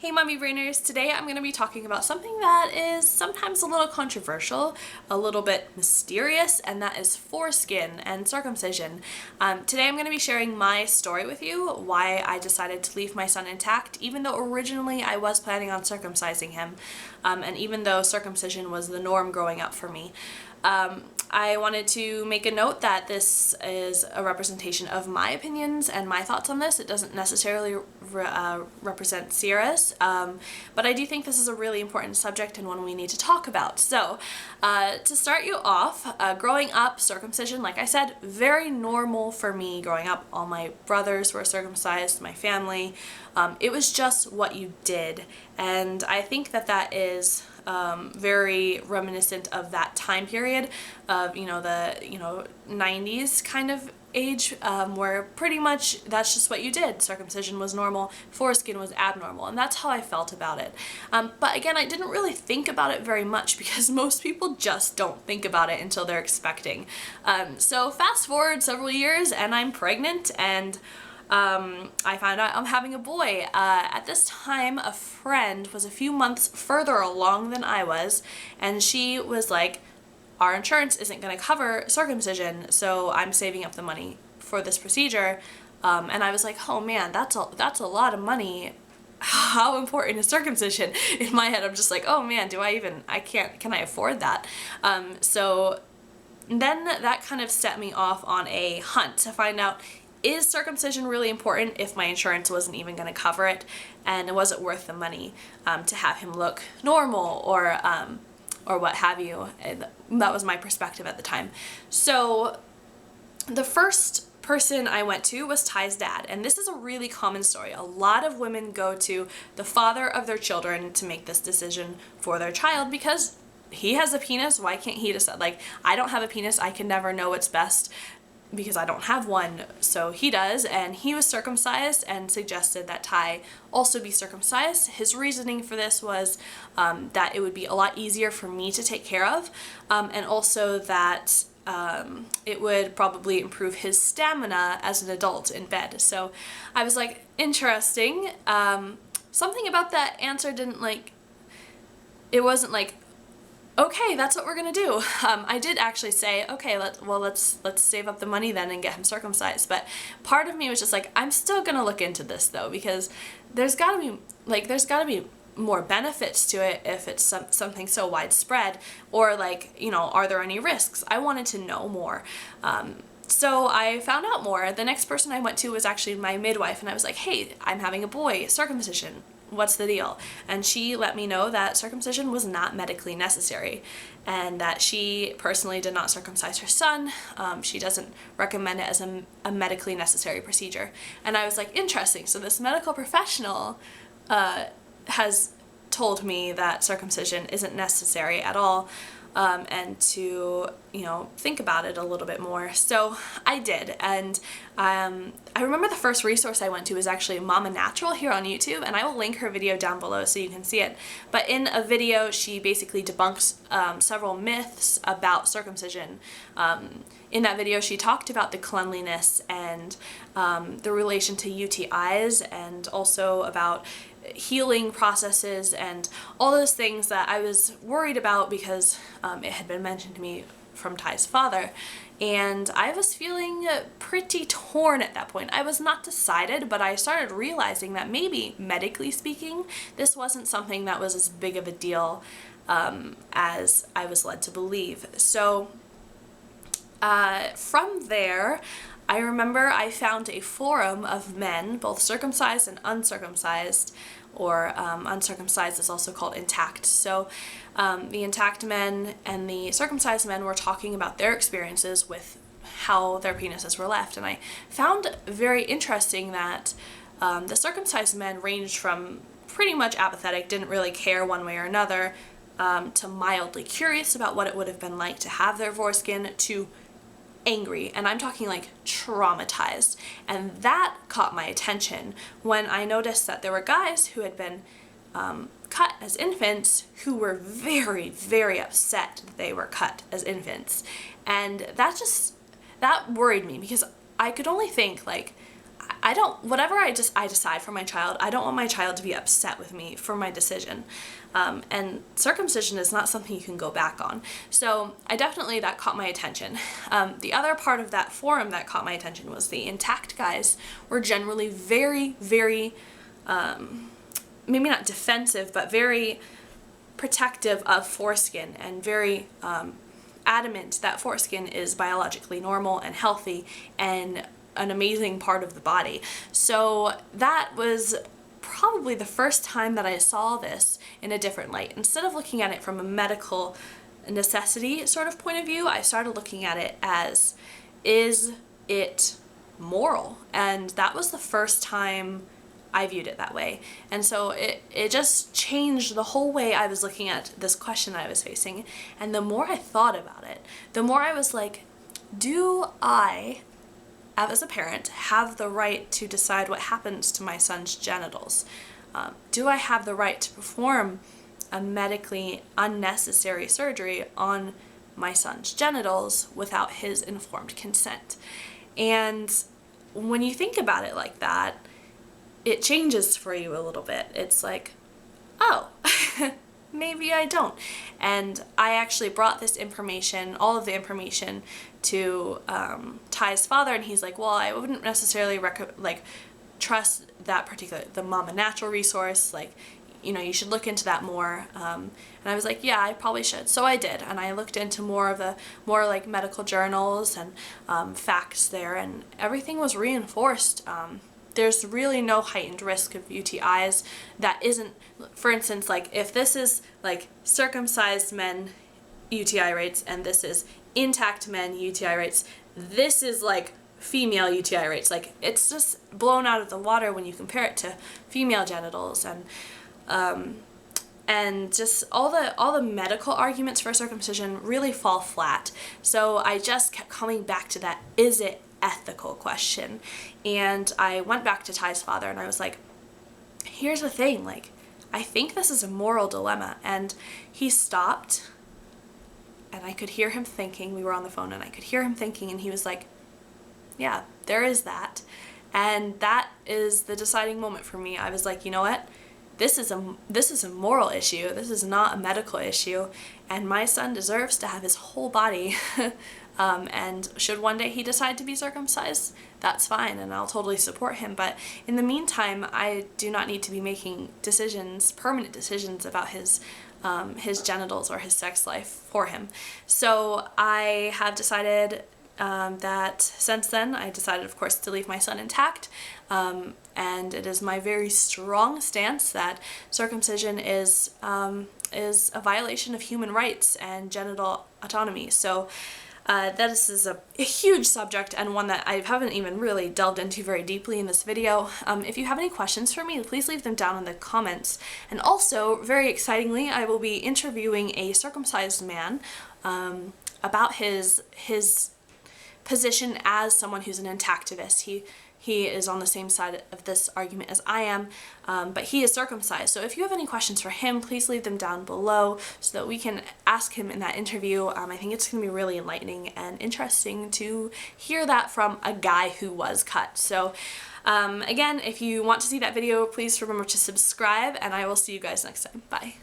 Hey Mommy Brainers, today I'm going to be talking about something that is sometimes a little controversial, a little bit mysterious, and that is foreskin and circumcision. Today I'm going to be sharing my story with you, why I decided to leave my son intact, even though originally I was planning on circumcising him, and even though circumcision was the norm growing up for me. I wanted to make a note that this is a representation of my opinions and my thoughts on this. It doesn't necessarily represent Siera's, but I do think this is a really important subject and one we need to talk about. So, to start you off, growing up, circumcision, like I said, very normal for me growing up. All my brothers were circumcised, my family. It was just what you did, and I think that that is very reminiscent of that time period of, the 90s kind of age, where pretty much that's just what you did. Circumcision was normal, foreskin was abnormal, and that's how I felt about it. But again, I didn't really think about it very much because most people just don't think about it until they're expecting. So fast forward several years and I'm pregnant, and I found out I'm having a boy. At this time, a friend was a few months further along than I was, and she was like, our insurance isn't going to cover circumcision, so I'm saving up the money for this procedure. And I was like, oh man, that's a lot of money. How important is circumcision? In my head, I'm just like, oh man, can I afford that? So then that kind of set me off on a hunt to find out, is circumcision really important if my insurance wasn't even going to cover it, and was it worth the money to have him look normal or what have you? And that was my perspective at the time. So the first person I went to was Ty's dad, and this is a really common story. A lot of women go to the father of their children to make this decision for their child because he has a penis. Why can't he decide? Like, I don't have a penis, I can never know what's best because I don't have one, so he does, and he was circumcised and suggested that Ty also be circumcised. His reasoning for this was that it would be a lot easier for me to take care of, and also that it would probably improve his stamina as an adult in bed. So I was like, interesting. Something about that answer it wasn't like, okay, that's what we're gonna do. I did actually say, okay, let's save up the money then and get him circumcised. But part of me was just like, I'm still gonna look into this though, because there's gotta be more benefits to it if it's something so widespread, or are there any risks? I wanted to know more. So I found out more. The next person I went to was actually my midwife, and I was like, hey, I'm having a boy, circumcision. What's the deal? And she let me know that circumcision was not medically necessary, and that she personally did not circumcise her son. She doesn't recommend it as a medically necessary procedure. And I was like, interesting. So this medical professional has told me that circumcision isn't necessary at all, and to, think about it a little bit more. So I did, and I remember the first resource I went to was actually Mama Natural here on YouTube, and I will link her video down below so you can see it. But in a video, she basically debunks several myths about circumcision. In that video, she talked about the cleanliness and the relation to UTIs, and also about healing processes and all those things that I was worried about because it had been mentioned to me from Ty's father. And I was feeling pretty torn at that point. I was not decided, but I started realizing that maybe, medically speaking, this wasn't something that was as big of a deal as I was led to believe. So from there, I remember I found a forum of men, both circumcised and uncircumcised, or uncircumcised is also called intact. So the intact men and the circumcised men were talking about their experiences with how their penises were left. And I found very interesting that the circumcised men ranged from pretty much apathetic, didn't really care one way or another, to mildly curious about what it would have been like to have their foreskin, to angry, and I'm talking like traumatized. And that caught my attention when I noticed that there were guys who had been cut as infants who were very, very upset that they were cut as infants. And that worried me, because I could only think, like, I don't, whatever I decide for my child, I don't want my child to be upset with me for my decision. And circumcision is not something you can go back on. So that caught my attention. The other part of that forum that caught my attention was the intact guys were generally very, very, maybe not defensive, but very protective of foreskin and very adamant that foreskin is biologically normal and healthy and an amazing part of the body. So that was probably the first time that I saw this in a different light. Instead of looking at it from a medical necessity sort of point of view, I started looking at it as, is it moral? And that was the first time I viewed it that way. And so it just changed the whole way I was looking at this question I was facing. And the more I thought about it, the more I was like, do I, as a parent, have the right to decide what happens to my son's genitals? Do I have the right to perform a medically unnecessary surgery on my son's genitals without his informed consent? And when you think about it like that, it changes for you a little bit. It's like, oh, maybe I don't. And I actually brought this information, all of the information, to Ty's father, and he's like, well, I wouldn't necessarily trust that particular, the Mama Natural resource, like, you know, you should look into that more. And I was like, yeah, I probably should. So I did, and I looked into more like medical journals and facts there, and everything was reinforced. There's really no heightened risk of UTIs that isn't, for instance, like if this is like circumcised men UTI rates and this is intact men UTI rates, this is like female UTI rates. Like it's just blown out of the water when you compare it to female genitals, and just all the medical arguments for circumcision really fall flat. So I just kept coming back to that, is it ethical question? And I went back to Ty's father and I was like, here's the thing, like, I think this is a moral dilemma. And he stopped and I could hear him thinking. We were on the phone and I could hear him thinking, and he was like, yeah, there is that. And that is the deciding moment for me. I was like, you know what? This is a moral issue. This is not a medical issue, and my son deserves to have his whole body. And should one day he decide to be circumcised, that's fine, and I'll totally support him. But in the meantime, I do not need to be making decisions, permanent decisions about his genitals or his sex life for him. So I have decided that since then, I decided, of course, to leave my son intact. And it is my very strong stance that circumcision is a violation of human rights and genital autonomy. So this is a huge subject, and one that I haven't even really delved into very deeply in this video. If you have any questions for me, please leave them down in the comments. And also, very excitingly, I will be interviewing a circumcised man about his position as someone who's an intactivist. He is on the same side of this argument as I am, but he is circumcised. So if you have any questions for him, please leave them down below so that we can ask him in that interview. I think it's going to be really enlightening and interesting to hear that from a guy who was cut. So again, if you want to see that video, please remember to subscribe, and I will see you guys next time. Bye.